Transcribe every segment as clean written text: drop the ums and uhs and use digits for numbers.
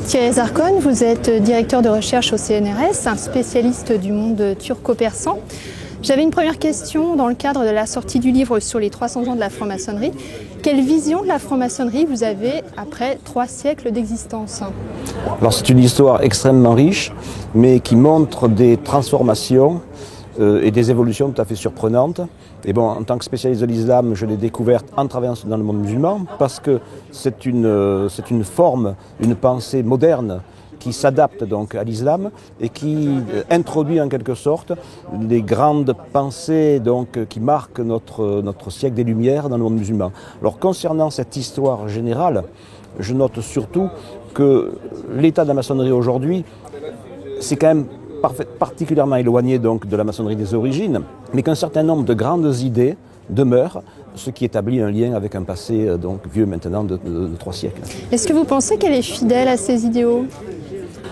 Thierry Zarkon, vous êtes directeur de recherche au CNRS, un spécialiste du monde turco-persan. J'avais une première question dans le cadre de la sortie du livre sur les 300 ans de la franc-maçonnerie. Quelle vision de la franc-maçonnerie vous avez après 3 siècles d'existence? Alors c'est une histoire extrêmement riche, mais qui montre des transformations et des évolutions tout à fait surprenantes. Et bon, en tant que spécialiste de l'islam, je l'ai découverte en travaillant dans le monde musulman, parce que c'est une forme, une pensée moderne qui s'adapte donc à l'islam et qui introduit en quelque sorte les grandes pensées donc, qui marquent notre siècle des Lumières dans le monde musulman. Alors concernant cette histoire générale, je note surtout que l'état de la maçonnerie aujourd'hui, c'est quand même particulièrement éloigné donc, de la maçonnerie des origines, mais qu'un certain nombre de grandes idées demeurent, ce qui établit un lien avec un passé donc, vieux maintenant de 3 siècles. Est-ce que vous pensez qu'elle est fidèle à ses idéaux ?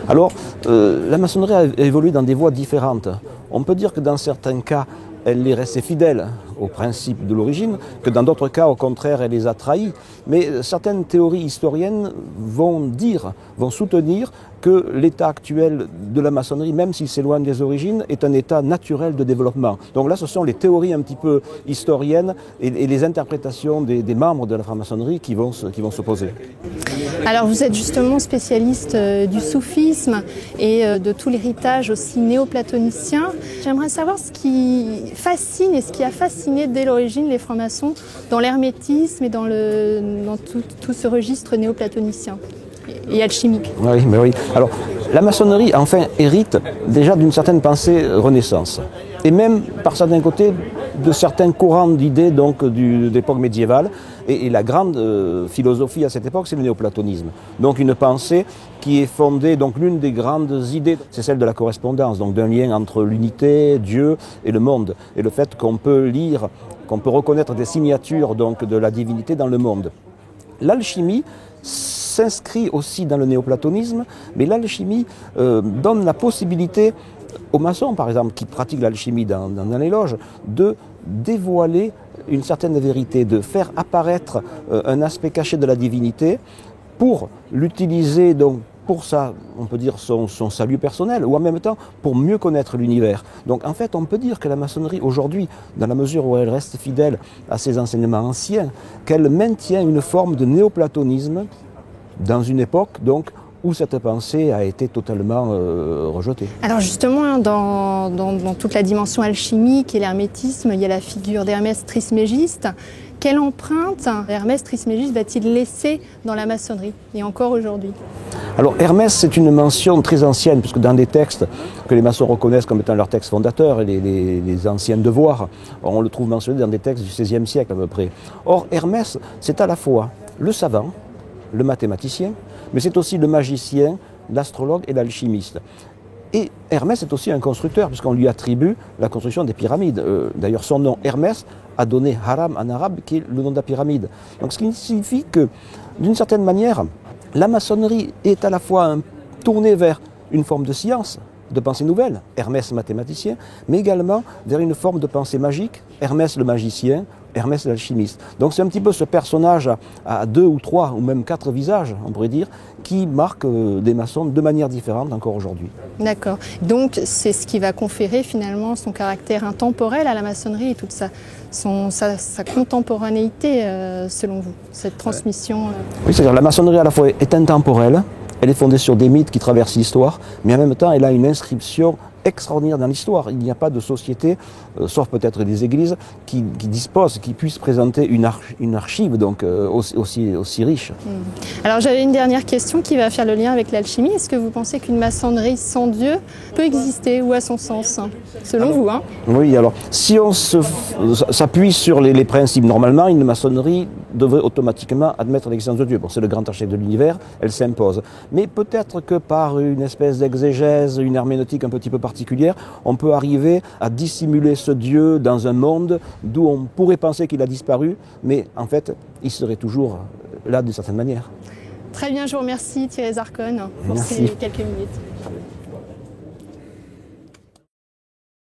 Alors, la maçonnerie a évolué dans des voies différentes. On peut dire que dans certains cas, elle est restée fidèle aux principes de l'origine, que dans d'autres cas, au contraire, elle les a trahis. Mais certaines théories historiennes vont soutenir que l'état actuel de la maçonnerie, même s'il s'éloigne des origines, est un état naturel de développement. Donc là, ce sont les théories un petit peu historiennes et les interprétations des membres de la franc-maçonnerie qui vont s'opposer. Alors vous êtes justement spécialiste du soufisme et de tout l'héritage aussi néoplatonicien. J'aimerais savoir ce qui fascine et ce qui a fasciné dès l'origine les francs-maçons dans l'hermétisme et dans tout ce registre néoplatonicien et alchimique. Oui, mais oui. Alors, la maçonnerie, enfin, hérite déjà d'une certaine pensée Renaissance. Et même, par certains côtés, de certains courants d'idées donc de l'époque médiévale. Et la grande philosophie à cette époque, c'est le néoplatonisme. Donc une pensée qui est fondée, donc l'une des grandes idées, c'est celle de la correspondance, donc d'un lien entre l'unité, Dieu et le monde. Et le fait qu'on peut lire, qu'on peut reconnaître des signatures donc, de la divinité dans le monde. L'alchimie s'inscrit aussi dans le néoplatonisme, mais l'alchimie donne la possibilité aux maçons, par exemple, qui pratiquent l'alchimie dans les loges, de dévoiler une certaine vérité, de faire apparaître un aspect caché de la divinité pour l'utiliser donc pour ça, on peut dire son salut personnel, ou en même temps pour mieux connaître l'univers. Donc en fait, on peut dire que la maçonnerie aujourd'hui, dans la mesure où elle reste fidèle à ses enseignements anciens, qu'elle maintient une forme de néoplatonisme dans une époque donc où cette pensée a été totalement rejetée. Alors justement, dans toute la dimension alchimique et l'hermétisme, il y a la figure d'Hermès Trismégiste. Quelle empreinte Hermès Trismégiste va-t-il laisser dans la maçonnerie, et encore aujourd'hui? Alors Hermès, c'est une mention très ancienne, puisque dans des textes que les maçons reconnaissent comme étant leurs textes fondateurs, les anciens devoirs, on le trouve mentionné dans des textes du XVIe siècle à peu près. Or Hermès, c'est à la fois le savant, le mathématicien, mais c'est aussi le magicien, l'astrologue et l'alchimiste. Et Hermès est aussi un constructeur, puisqu'on lui attribue la construction des pyramides. D'ailleurs, son nom, Hermès, a donné Haram en arabe, qui est le nom de la pyramide. Donc, ce qui signifie que, d'une certaine manière, la maçonnerie est à la fois tournée vers une forme de science, de pensée nouvelle, Hermès mathématicien, mais également vers une forme de pensée magique, Hermès le magicien, Hermès l'alchimiste. Donc c'est un petit peu ce personnage à 2 ou 3 ou même 4 visages, on pourrait dire, qui marque des maçons de manière différente encore aujourd'hui. D'accord. Donc c'est ce qui va conférer finalement son caractère intemporel à la maçonnerie et toute sa contemporanéité selon vous, cette transmission. Oui, c'est-à-dire la maçonnerie à la fois est intemporelle, elle est fondée sur des mythes qui traversent l'histoire, mais en même temps elle a une inscription extraordinaire dans l'histoire. Il n'y a pas de société, sauf peut-être des églises, qui disposent, qui puissent présenter une archive donc, aussi riche. Alors j'avais une dernière question qui va faire le lien avec l'alchimie. Est-ce que vous pensez qu'une maçonnerie sans Dieu peut exister ou a son sens, selon vous Oui, alors si on s'appuie sur les principes, normalement une maçonnerie devrait automatiquement admettre l'existence de Dieu. Bon, c'est le grand architecte de l'univers, elle s'impose. Mais peut-être que par une espèce d'exégèse, une herméneutique un petit peu particulière, on peut arriver à dissimuler ce Dieu dans un monde d'où on pourrait penser qu'il a disparu, mais en fait, il serait toujours là d'une certaine manière. Très bien, je vous remercie Thierry Zarkon pour ces quelques minutes.